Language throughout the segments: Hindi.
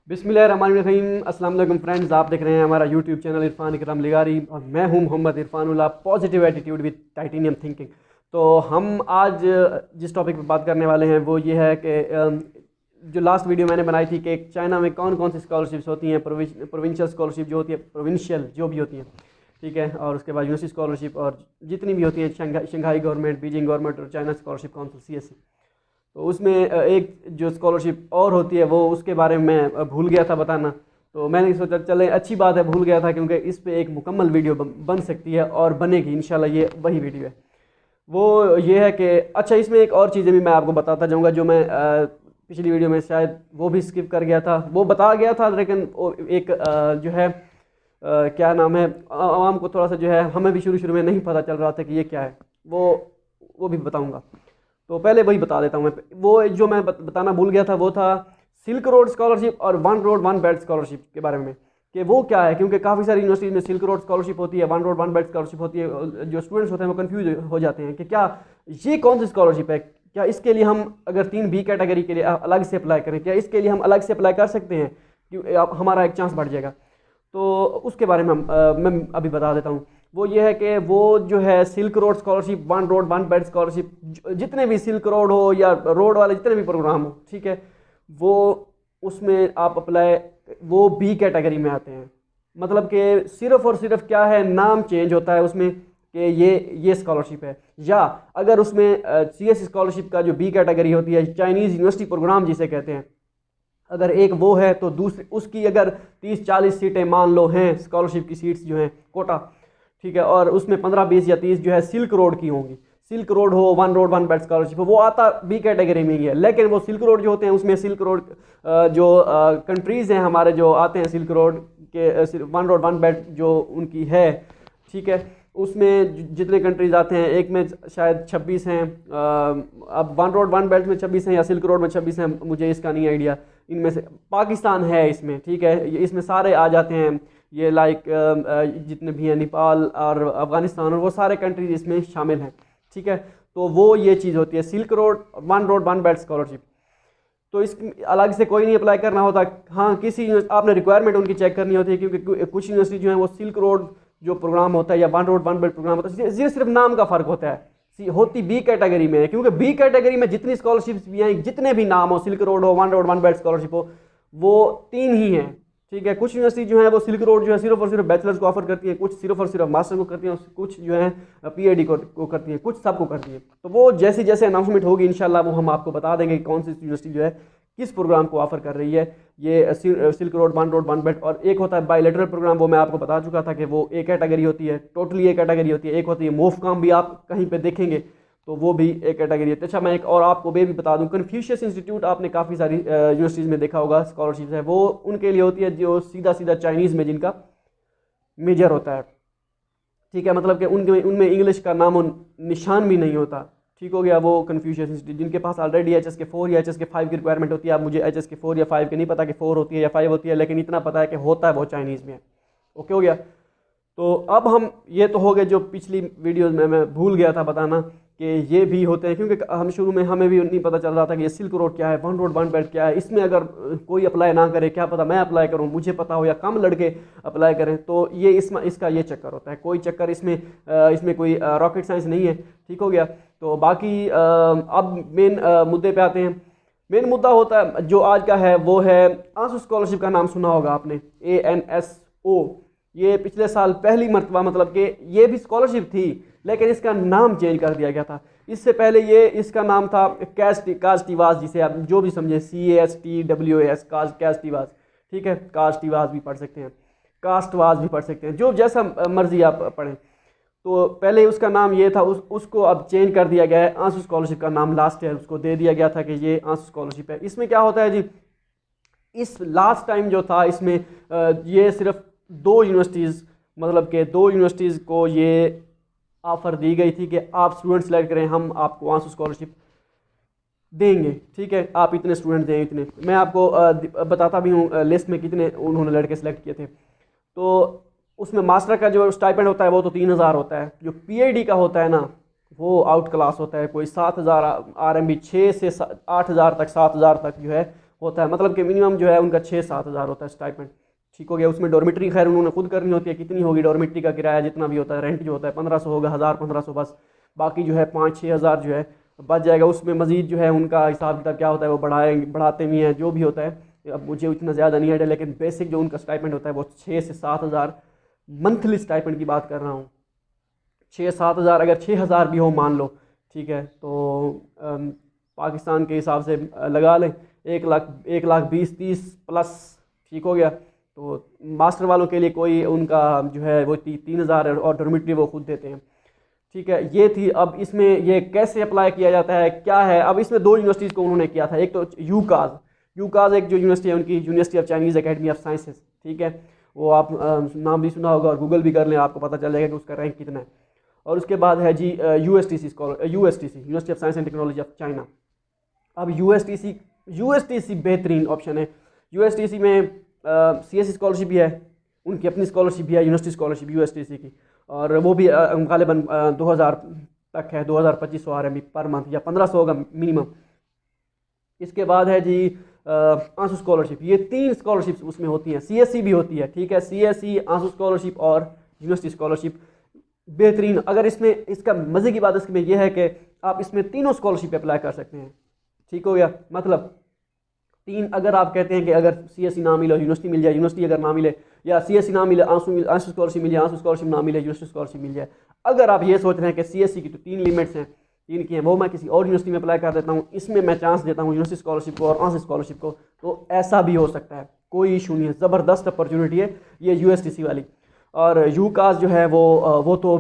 बिस्मिल्लाहिर्रहमानिर्रहीम। अस्सलाम वालेकुम फ्रेंड्स, आप देख रहे हैं हमारा यूट्यूब चैनल इरफान इकराम लिगारी और मैं हूं Mohammad Irfanullah, positive attitude with titanium thinking. तो हम आज जिस टॉपिक पर बात करने वाले हैं वो ये है कि जो लास्ट वीडियो मैंने बनाई थी कि चाइना में कौन कौन सी स्कॉलरशिप्स होती हैं, प्रोविंशियल स्कॉलरशिप जो होती है, प्रोविंशियल जो भी होती हैं, ठीक है, और उसके बाद यूनिवर्सिटी स्कॉलरशिप और जितनी भी होती हैं, शंघाई गवर्नमेंट, बीजिंग गवर्नमेंट और चाइना स्कॉलरशिप काउंसिल CSC। तो उसमें एक जो स्कॉलरशिप और होती है वो उसके बारे में मैं भूल गया था बताना। तो मैंने सोचा चले अच्छी बात है, भूल गया था, क्योंकि इस पे एक मुकम्मल वीडियो बन सकती है और बनेगी इंशाल्लाह। ये वही वीडियो है। वो ये है कि अच्छा, इसमें एक और चीज़ें भी मैं आपको बताता जाऊंगा जो मैं पिछली वीडियो में शायद वो भी स्किप कर गया था। वो बता गया था, लेकिन एक जो है क्या नाम है, आवाम को थोड़ा सा जो है, हमें भी शुरू शुरू में नहीं पता चल रहा था कि ये क्या है, वो भी बताऊंगा। तो पहले वही बता देता हूँ मैं। वो जो मैं बताना भूल गया था वो था सिल्क रोड स्कॉलरशिप और one road one belt scholarship के बारे में, कि वो क्या है। क्योंकि काफ़ी सारी यूनिवर्सिटीज में सिल्क रोड स्कॉलरशिप होती है, one road one belt scholarship होती है। जो स्टूडेंट्स होते हैं वो कंफ्यूज हो जाते हैं कि क्या ये कौन सी स्कॉलरशिप है, क्या इसके लिए हम अगर 3B कैटेगरी के लिए अलग से अप्लाई करें, क्या इसके लिए हम अलग से अप्लाई कर सकते हैं कि हमारा एक चांस बढ़ जाएगा। तो उसके बारे में मैं अभी बता देता हूँ। वो ये है कि वो जो है silk road scholarship, one road one belt scholarship, जितने भी सिल्क रोड हो या रोड वाले जितने भी प्रोग्राम हो, ठीक है, वो उसमें आप अप्लाई, वो B कैटेगरी में आते हैं। मतलब कि सिर्फ और सिर्फ क्या है, नाम चेंज होता है उसमें कि ये स्कॉलरशिप है। या अगर उसमें CS स्कॉलरशिप का जो B कैटेगरी होती है, चाइनीज़ यूनिवर्सिटी प्रोग्राम जिसे कहते हैं, अगर एक वो है तो दूसरी उसकी अगर 30-40 सीटें मान लो हैं, स्कॉलरशिप की सीट्स जो हैं, कोटा, ठीक है, और उसमें 15-20 या 30 जो है सिल्क रोड की होंगी। सिल्क रोड हो, one road one belt scholarship हो, वो आता B कैटेगरी में ही है। लेकिन वो सिल्क रोड जो होते हैं उसमें सिल्क रोड जो कंट्रीज़ हैं हमारे जो आते हैं सिल्क रोड के, वन रोड वन बेल्ट जो उनकी है, ठीक है, उसमें जितने कंट्रीज आते हैं, एक में शायद 26 हैं। अब वन रोड वन बेल्ट में 26 हैं या सिल्क रोड में 26 हैं, मुझे इसका नहीं आइडिया। इनमें से पाकिस्तान है इसमें, ठीक है, इसमें सारे आ जाते हैं, ये लाइक जितने भी हैं, नेपाल और अफ़गानिस्तान और वो सारे कंट्रीज इसमें शामिल हैं, ठीक है। तो वो ये चीज़ होती है silk road one belt scholarship. तो इस अलग से कोई नहीं अप्लाई करना होता। हाँ, किसी आपने रिक्वायरमेंट उनकी चेक करनी होती है, क्योंकि कुछ यूनिवर्सिटी जो है वो सिल्क रोड जो प्रोग्राम होता है या one road one belt program होता है, सिर्फ नाम का फ़र्क होता है, होती B कैटेगरी में है। क्योंकि B कैटेगरी में जितनी स्कॉलरशिप्स भी हैं, जितने भी नाम हो, सिल्क रोड हो, one road one belt scholarship हो, वो 3 ही हैं, ठीक है। कुछ यूनिवर्सिटी जो है वो सिल्क रोड जो है सिर्फ और सिर्फ बैचलर्स को ऑफर करती है, कुछ सिर्फ और सिर्फ मास्टर को करती हैं, कुछ जो है PhD को करती है, कुछ सबको करती है। तो वो जैसे जैसे अनाउंसमेंट होगी इंशाल्लाह वो हम आपको बता देंगे कि कौन सी यूनिवर्सिटी जो है किस प्रोग्राम को ऑफर कर रही है। ये सिल्क रोड वन बेल्ट, और एक होता है बायलैटरल प्रोग्राम, वो मैं आपको बता चुका था कि वो A कैटेगरी होती है, टोटली A कैटेगरी होती है। एक होती है मोफकॉम, भी आप कहीं पे देखेंगे तो वो भी A कैटेगरी है। अच्छा, मैं एक और आपको भी बता दूं, कन्फ्यूशियस इंस्टीट्यूट आपने काफ़ी सारी यूनिवर्सिटीज़ में देखा होगा, स्कॉलरशिप है, वो उनके लिए होती है जो सीधा सीधा चाइनीज़ में जिनका मेजर होता है, ठीक है। मतलब कि उनमें इंग्लिश का नामो निशान भी नहीं होता, ठीक हो गया। वो कन्फ्यूशियस इंस्टीट्यूट जिनके पास ऑलरेडी HSK 4 या HSK 5 की रिक्वायरमेंट होती है। अब मुझे HSK 4 या 5 के नहीं पता कि 4 होती है या 5 होती है, लेकिन इतना पता है कि होता है वो चाइनीज़ में। ओके हो गया। तो अब हम ये तो हो गए जो पिछली वीडियोस में मैं भूल गया था बताना कि ये भी होते हैं, क्योंकि हम शुरू में हमें भी नहीं पता चल रहा था कि ये सिल्क रोड क्या है, वन रोड वन बेल्ट क्या है। इसमें अगर कोई अप्लाई ना करे, क्या पता मैं अप्लाई करूं, मुझे पता हो, या कम लड़के अप्लाई करें, तो ये इसका ये चक्कर होता है। कोई चक्कर इसमें कोई रॉकेट साइंस नहीं है, ठीक हो गया। तो बाकी अब मेन मुद्दे पे आते हैं। मेन मुद्दा होता है जो आज का है वो है आंसू स्कॉलरशिप का नाम सुना होगा आपने, ANSO। ये पिछले साल पहली मरतबा, मतलब कि ये भी स्कॉलरशिप थी लेकिन इसका नाम चेंज कर दिया गया था। इससे पहले इसका नाम था कास्टिवाज, जिसे आप जो भी समझे, CASTWAS, कास्टिवाज, ठीक है। कास्टिवाज भी पढ़ सकते हैं, कास्टवाज भी पढ़ सकते हैं, जो जैसा मर्जी आप पढ़ें। तो पहले उसका नाम ये था, उसको अब चेंज कर दिया गया है। आंसू स्कॉलरशिप का नाम लास्ट ईयर उसको दे दिया गया था कि ये आंसू स्कॉलरशिप है। इसमें क्या होता है जी, इस लास्ट टाइम जो था इसमें ये सिर्फ 2 यूनिवर्सिटीज़, मतलब कि 2 यूनिवर्सिटीज़ को ये ऑफ़र दी गई थी कि आप स्टूडेंट सेलेक्ट करें, हम आपको आंसू स्कॉलरशिप देंगे, ठीक है। आप इतने स्टूडेंट दें, इतने। मैं आपको बताता भी हूँ लिस्ट में कितने उन्होंने लड़के सेलेक्ट किए थे। तो उसमें मास्टर का जो स्टाइपेंड होता है वो तो 3,000 होता है। जो PhD का होता है ना, वो आउट क्लास होता है, कोई 7,000 RMB, 6 से 8,000 तक, 7,000 तक जो है होता है, मतलब कि मिनिमम जो है उनका 6-7 हज़ार होता है स्टाइपेंड। ठीक हो गया। उसमें डॉर्मेट्री खैर उन्होंने खुद करनी होती है, कितनी होगी डॉर्मेट्री का किराया जितना भी होता है, रेंट जो होता है 1500 होगा, 1000-1500 बस। बाकी जो है 5-6 हज़ार जो है बच जाएगा। उसमें मज़ीद जो है उनका हिसाब किताब क्या होता है वो बढ़ाते भी हैं, जो भी होता है। अब मुझे इतना ज़्यादा नहीं आइडिया, लेकिन बेसिक जो उनका स्टाइपेंड होता है वो 6 से 7 हज़ार मंथली स्टाइपेंड की बात कर रहा हूँ। 6-7 हज़ार, अगर 6 हज़ार भी हो मान लो, ठीक है, तो पाकिस्तान के हिसाब से लगा लें 1 लाख 20-30 प्लस। ठीक हो गया। तो मास्टर वालों के लिए कोई उनका जो है वो 3 हज़ार और डॉर्मेट्री वो खुद देते हैं। ठीक है, ये थी। अब इसमें ये कैसे अप्लाई किया जाता है क्या है, अब इसमें 2 यूनिवर्सिटीज़ को उन्होंने किया था। एक तो यूकाज एक जो यूनिवर्सिटी है उनकी, university of Chinese academy of sciences. ठीक है, वो आप नाम भी सुना होगा और गूगल भी कर लें, आपको पता चल जाएगा कि उसका रैंक कितना है। और उसके बाद है जी USTC university of science and technology of China. अब यूएसटीसी बेहतरीन ऑप्शन है। यूएसटीसी में सीएससी स्कॉलरशिप भी है, उनकी अपनी स्कॉलरशिप भी है, यूनिवर्सिटी स्कॉलरशिप यूएसटीसी की, और वो भी गालिबन 2000 तक है, 2200 RMB पर मंथ या 1500 होगा मिनिमम। इसके बाद है जी आंसू स्कॉलरशिप। ये 3 स्कॉलरशिप्स उसमें होती हैं, सीएससी भी होती है। ठीक है, सीएससी, आंसू स्कॉलरशिप और यूनिवर्सिटी स्कॉलरशिप बेहतरीन। अगर इसमें इसका मज़े की बात इसमें यह है कि आप इसमें तीनों स्कॉलरशिप अप्लाई कर सकते हैं। ठीक हो गया। मतलब 3, अगर आप कहते हैं कि अगर सीएससी ना मिले यूनिवर्सिटी मिल जाए, यूनिवर्सिटी अगर ना मिले, या सीएससी ना मिले आंसू स्कॉलरशिप मिल जाए, आंसू स्कॉलरशिप ना मिले यूनिवर्सिटी स्कॉलरशिप मिल जाए। अगर आप ये सोच रहे हैं कि सीएससी की तो 3 लिमिट्स हैं, 3 की हैं, वो मैं किसी और यूनिवर्सिटी में अप्लाई कर देता हूँ, इसमें मैं चांस देता हूँ यूनिवर्सिटी स्कॉलरशिप को और आंसू स्कॉलरशिप को, तो ऐसा भी हो सकता है, कोई इशू नहीं है। ज़बरदस्त अपॉर्चुनिटी है ये यूएसटीसी वाली। और यूकास जो है वो तो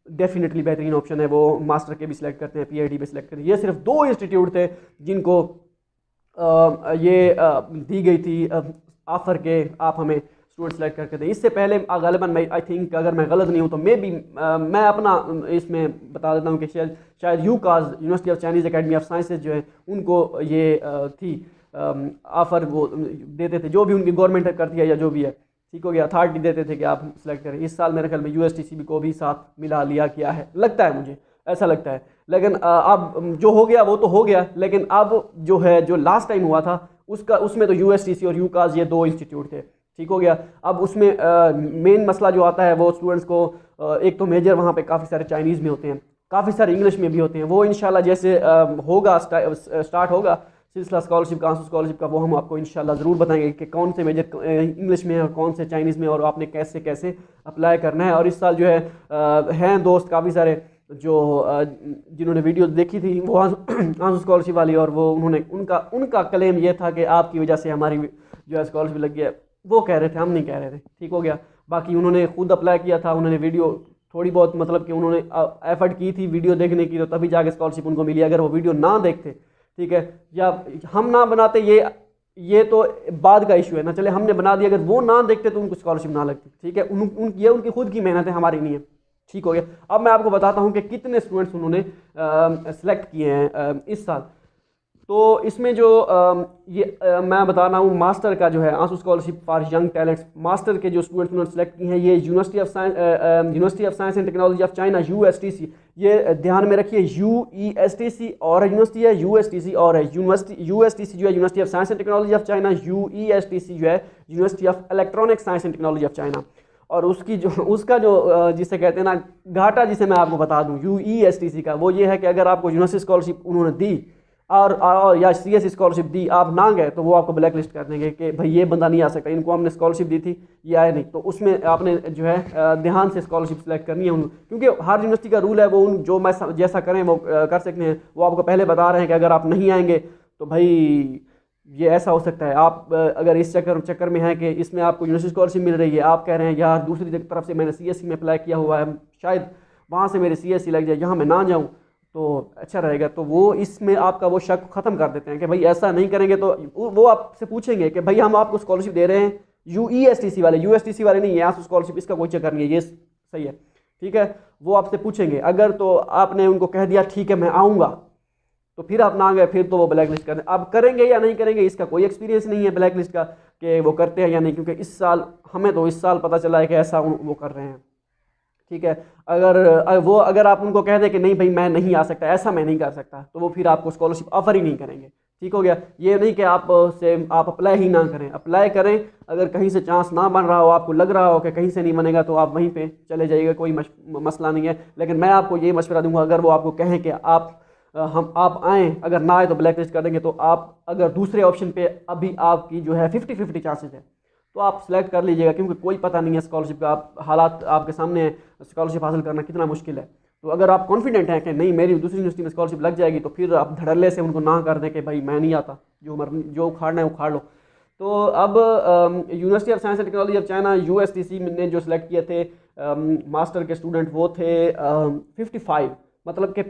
डेफिनेटली बेहतरीन ऑप्शन है। वो मास्टर के भी सिलेक्ट करते हैं, पीआईडी भी सिलेक्ट करते हैं। ये सिर्फ 2 इंस्टीट्यूट थे जिनको ये दी गई थी ऑफ़र के आप हमें स्टूडेंट सेलेक्ट करके दें। इससे पहले गालिबन मैं आई थिंक, अगर मैं गलत नहीं हूँ तो मैं अपना इसमें बता देता हूँ कि शायद UCAS university of Chinese academy of sciences जो है उनको ये थी ऑफ़र वो देते थे, जो भी उनकी गवर्नमेंट करती है या जो भी है। ठीक हो गया, अथॉरिटी देते थे कि आप सिलेक्ट करें। इस साल मेरे ख्याल में यूएसटीसी को भी साथ मिला लिया किया है, लगता है मुझे, ऐसा लगता है। लेकिन अब जो हो गया वो तो हो गया, लेकिन अब जो है जो लास्ट टाइम हुआ था उसमें तो यूएसटीसी और यूकास ये 2 इंस्टीट्यूट थे। ठीक हो गया। अब उसमें मेन मसला जो आता है वो स्टूडेंट्स को एक तो मेजर वहाँ पे काफ़ी सारे चाइनीज़ में होते हैं, काफ़ी सारे इंग्लिश में भी होते हैं। वो इंशाल्लाह जैसे होगा स्टार्ट होगा सिलसिला स्कॉलरशिप का, आंसू स्कॉलरशिप का, वो हम आपको इंशाल्लाह ज़रूर बताएंगे कि कौन से मेजर इंग्लिश में है और कौन से चाइनीज़ में, और आपने कैसे कैसे अप्लाई करना है। और इस साल जो है हैं दोस्त काफ़ी सारे जो जिन्होंने वीडियो देखी थी वो आंसू स्कॉलरशिप वाली, और वो उन्होंने उनका क्लेम ये था कि आपकी वजह से हमारी जो है स्कॉलरशिप लग गया। वो कह रहे थे, हम नहीं कह रहे थे। ठीक हो गया। बाकी उन्होंने खुद अप्लाई किया था, उन्होंने वीडियो थोड़ी बहुत मतलब कि उन्होंने एफर्ट की थी वीडियो देखने की, तो तभी जाके स्कॉलरशिप उनको मिली। अगर वो वीडियो ना देखते, ठीक है, या हम ना बनाते, ये तो बाद का इशू है ना, चले हमने बना दिया, अगर वो ना देखते तो उनको स्कॉलरशिप ना लगती। ठीक है, ये उनकी खुद की मेहनत है, हमारी नहीं है। ठीक हो गया। अब मैं आपको बताता हूँ कि कितने स्टूडेंट्स उन्होंने सेलेक्ट किए हैं इस साल। तो इसमें जो मैं बता रहा हूँ मास्टर का जो है आंसू scholarship for young talents, master के जो स्टूडेंट्स उन्होंने सेलेक्ट किए हैं, ये university of science and technology of China USTC. ये ध्यान में रखिए, यूईएसटीसी और यूनिवर्सिटी है, यूएसटीसी और है यूएसटीसी जो है university of science and technology of China, UESTC जो है university of electronic science and technology of China. और उसका जो जिसे कहते हैं ना घाटा, जिसे मैं आपको बता दूं यूईएसटीसी का, वो ये है कि अगर आपको यूनिवर्सिटी स्कॉलरशिप उन्होंने दी और या सीएससी स्कॉलरशिप दी, आप ना गए तो वो आपको ब्लैक लिस्ट कर देंगे कि भाई ये बंदा नहीं आ सकता, इनको हमने स्कॉलरशिप दी थी ये आए नहीं। तो उसमें आपने जो है ध्यान से स्कॉलरशिप सेलेक्ट करनी है क्योंकि हर यूनिवर्सिटी का रूल है, वो जो मैं जैसा करें वो कर सकते हैं। वो आपको पहले बता रहे हैं कि अगर आप नहीं आएंगे तो भाई ये ऐसा हो सकता है। आप अगर इस चक्कर में है कि इसमें आपको यूनिवर्सिटी स्कॉलरशिप मिल रही है, आप कह रहे हैं यार दूसरी तरफ से मैंने सीएससी में अप्लाई किया हुआ है, शायद वहाँ से मेरी सीएससी लग जाए, यहाँ मैं ना जाऊँ तो अच्छा रहेगा, तो वो इसमें आपका वो शक ख़त्म कर देते हैं कि भाई ऐसा नहीं करेंगे। तो वो आपसे पूछेंगे कि भाई हम आपको स्कॉलरशिप दे रहे हैं यूईएसटीसी वाले, यूएसटीसी वाले नहीं है, यहाँ स्कॉलरशिप, इसका कोई चक्कर नहीं है, ये सही है। ठीक है, वो आपसे पूछेंगे। अगर तो आपने उनको कह दिया ठीक है मैं आऊँगा, तो फिर आप ना गए, फिर तो वो ब्लैक लिस्ट कर दें। अब करेंगे या नहीं करेंगे इसका कोई एक्सपीरियंस नहीं है ब्लैक लिस्ट का कि वो करते हैं या नहीं, क्योंकि इस साल हमें तो इस साल पता चला है कि ऐसा वो कर रहे हैं। ठीक है, अगर आप उनको कह दें कि नहीं भाई मैं नहीं आ सकता, ऐसा मैं नहीं कर सकता, तो वो फिर आपको स्कॉलरशिप ऑफर ही नहीं करेंगे। ठीक हो गया। ये नहीं कि आप अप्लाई ही ना करें, अप्लाई करें। अगर कहीं से चांस ना बन रहा हो, आपको लग रहा हो कि कहीं से नहीं बनेगा, तो आप वहीं पे चले जाइएगा, कोई मसला नहीं है। लेकिन मैं आपको ये मशवरा दूंगा, अगर वो आपको कहें कि आप आएँ, अगर ना आए तो ब्लैक लिस्ट कर देंगे, तो आप अगर दूसरे ऑप्शन पे अभी आपकी जो है 50-50 चांसेस है, तो आप सिलेक्ट कर लीजिएगा, क्योंकि कोई पता नहीं है स्कॉलरशिप का। आप हालात आपके सामने है, स्कॉलरशिप हासिल करना कितना मुश्किल है। तो अगर आप कॉन्फिडेंट हैं कि नहीं मेरी दूसरी यूनिवर्सिटी में स्कॉलरशिप लग जाएगी, तो फिर आप धड़ल्ले से उनको ना कर दें कि भाई मैं नहीं आता, जो उखाड़ना है उखाड़ लो। तो अब university of science and technology of China USTC ने जो सिलेक्ट किए थे मास्टर के स्टूडेंट, वो थे 55। मतलब कि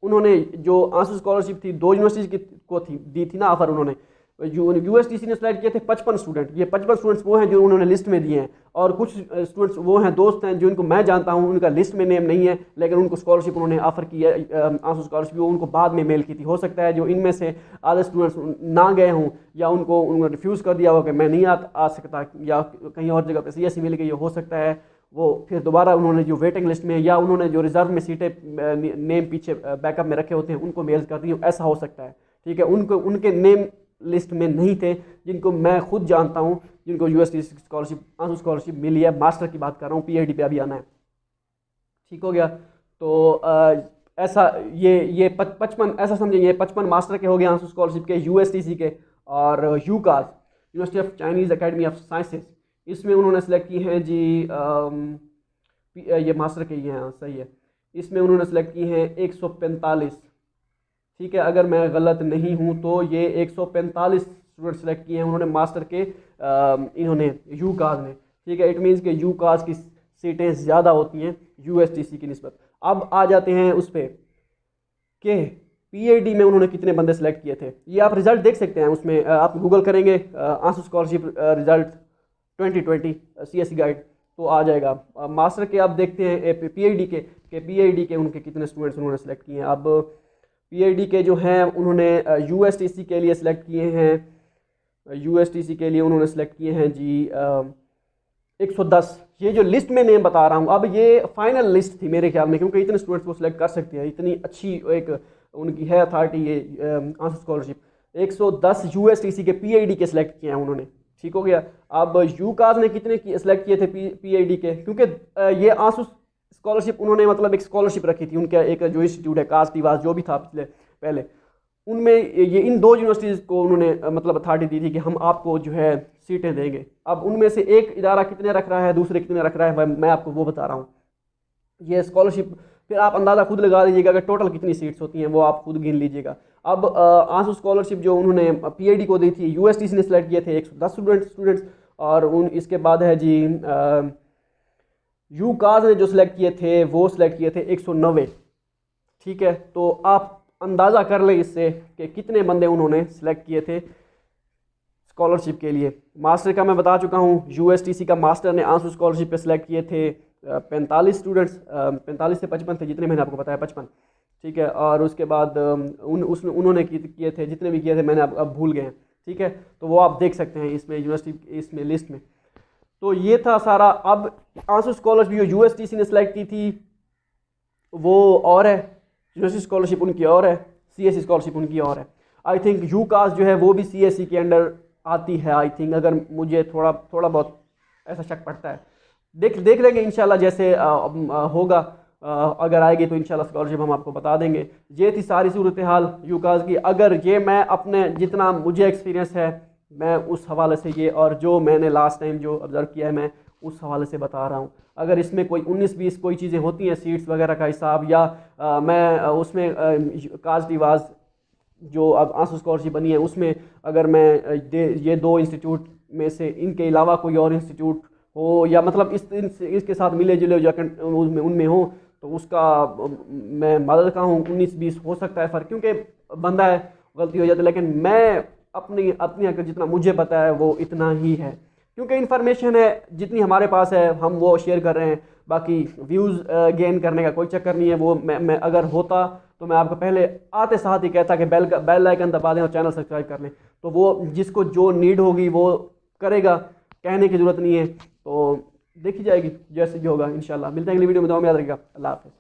उन्होंने जो आंसू स्कॉलरशिप थी 2 यूनिवर्सिटी को दी थी ना ऑफर, उन्होंने यूएसटीसी ने सिलेक्ट किए थे 55 स्टूडेंट। ये 55 स्टूडेंट्स वो हैं जो उन्होंने लिस्ट में दिए हैं, और कुछ स्टूडेंट्स वो हैं, दोस्त हैं जिनको मैं जानता हूं, उनका लिस्ट में नेम नहीं है, लेकिन उनको स्कॉलरशिप उन्होंने ऑफर की है, आंसू स्कॉलरशिप, वो उनको बाद में मेल की थी। हो सकता है जो इनमें से आधे स्टूडेंट्स ना गए हों, या उन्होंने रिफ्यूज़ कर दिया हो कि मैं नहीं आ सकता, या कहीं और जगह पर सीएससी मिल गई हो सकता है, वो फिर दोबारा उन्होंने जो वेटिंग लिस्ट में, या उन्होंने जो रिजर्व में सीटें नेम पीछे बैकअप में रखे होते हैं उनको मेल कर दी हो, ऐसा हो सकता है। ठीक है, उनके नेम लिस्ट में नहीं थे, जिनको मैं खुद जानता हूं, जिनको यूएसटी स्कॉलरशिप आंसू स्कॉलरशिप मिली है। मास्टर की बात कर रहा हूँ, पीएचडी पे अभी आना है। ठीक हो गया। तो ऐसा ये 55 ऐसा समझेंगे, ये 55 मास्टर के हो गए आंसू स्कॉलरशिप के, यूएसटीसी के। और UCAS university of Chinese academy of sciences, इसमें उन्होंने सेलेक्ट की हैं जी ये मास्टर के ही हैं, हाँ सही है। इसमें उन्होंने सेलेक्ट की हैं 145। ठीक है, अगर मैं गलत नहीं हूँ तो ये 145 स्टूडेंट सेलेक्ट किए हैं उन्होंने मास्टर के, इन्होंने यूकास ने। ठीक है, इट मीन्स कि यूकास की सीटें ज़्यादा होती हैं यूएसटीसी की निस्बत। अब आ जाते हैं उस पर कि पीएचडी में उन्होंने कितने बंदे सेलेक्ट किए थे। ये आप रिजल्ट देख सकते हैं, उसमें आप गूगल करेंगे आंसू स्कॉलरशिप रिजल्ट 2020 सीएससी गाइड, तो आ जाएगा। मास्टर के आप देखते हैं पीएचडी के उनके कितने स्टूडेंट्स उन्होंने सेलेक्ट किए हैं। अब पीएचडी के जो हैं उन्होंने यूएसटीसी के लिए सिलेक्ट किए हैं, यूएसटीसी के लिए उन्होंने सेलेक्ट किए हैं जी 110। ये जो लिस्ट में नेम बता रहा हूँ, अब ये फाइनल लिस्ट थी मेरे ख्याल में, क्योंकि इतने स्टूडेंट्स को सिलेक्ट कर सकते हैं, इतनी अच्छी एक उनकी है अथॉरिटी ये आंसू स्कॉलरशिप। 110 यूएसटीसी के पीएचडी के सिलेक्ट किए हैं उन्होंने। ठीक हो गया। अब यूकास ने कितने सिलेक्ट किए थे पीएचडी के, क्योंकि ये आंसू स्कॉलरशिप उन्होंने मतलब एक स्कॉलरशिप रखी थी, उनका एक जो इंस्टीट्यूट है कास्टिवास जो भी था पहले, उनमें ये इन 2 यूनिवर्सिटीज़ को उन्होंने मतलब अथॉरिटी दी थी कि हम आपको जो है सीटें देंगे। अब उनमें से एक इदारा कितने रख रहा है, दूसरे कितने रख रहा है, मैं आपको वो बता रहा हूँ। ये स्कॉलरशिप फिर आप अंदाज़ा खुद लगा लीजिएगा कि टोटल कितनी सीट्स होती हैं, वो आप खुद गिन लीजिएगा। अब आंसू स्कॉलरशिप जो उन्होंने पीएचडी को दी थी, यूएसटीसी ने सेलेक्ट किए थे 110 स्टूडेंट्स, और इसके बाद है जी यूकास ने जो सिलेक्ट किए थे वो सिलेक्ट किए थे 190। ठीक है, तो आप अंदाज़ा कर लें इससे कि कितने बंदे उन्होंने सेलेक्ट किए थे स्कॉलरशिप के लिए। मास्टर का मैं बता चुका हूँ, यूएसटीसी का मास्टर ने आंसू स्कॉलरशिप पे सिलेक्ट किए थे 45 स्टूडेंट्स, 45 से 55 थे, जितने मैंने आपको बताया 55। ठीक है, और उसके बाद उन्होंने किए थे, जितने भी किए थे मैंने अब भूल गए हैं। ठीक है, तो वो आप देख सकते हैं इसमें यूनिवर्सिटी इसमें लिस्ट में। तो ये था सारा। अब आंसू स्कॉलरशिप जो यूएसटीसी ने सेलेक्ट की थी वो और है, यूनिवर्सिटी स्कॉलरशिप उनकी और है, सीएससी स्कॉलरशिप उनकी और है। आई थिंक यूकास जो है वो भी सीएससी के अंडर आती है, आई थिंक, अगर मुझे थोड़ा बहुत ऐसा शक पड़ता है। देख लेंगे इंशाल्लाह, जैसे होगा, अगर आएगी तो इंशाल्लाह स्कॉलरशिप हम आपको बता देंगे। ये थी सारी सूरत हाल यूकास की। अगर ये मैं अपने जितना मुझे एक्सपीरियंस है मैं उस हवाले से ये, और जो मैंने लास्ट टाइम जो ऑब्ज़र्व किया है मैं उस हवाले से बता रहा हूँ। अगर इसमें कोई 19-20 कोई चीज़ें होती हैं, सीट्स वगैरह का हिसाब, या मैं उसमें कास्टिवास जो अब आंसू स्कॉलरशिप बनी है उसमें अगर मैं ये 2 इंस्टीट्यूट में से इनके अलावा कोई और इंस्टीट्यूट हो, या मतलब इसके साथ मिले जुले जो उनमें हो, तो उसका मैं मदद का हूँ। 19-20 हो सकता है फ़र्क, क्योंकि बंदा है गलती हो जाती है, लेकिन मैं अपनी अगर जितना मुझे पता है वो इतना ही है, क्योंकि इन्फॉर्मेशन है जितनी हमारे पास है हम वो शेयर कर रहे हैं। बाकी व्यूज़ गेन करने का कोई चक्कर नहीं है। वो मैं अगर होता तो मैं आपको पहले आते साथ ही कहता कि बेल आइकन दबा दें और चैनल सब्सक्राइब कर लें, तो वो जिसको जो नीड होगी वो करेगा, कहने की ज़रूरत नहीं है। तो देखी जाएगी जैसे भी होगा इंशाल्लाह। मिलते हैं अगली वीडियो में, दुआ में याद रखिएगा। अल्लाह हाफ़िज़।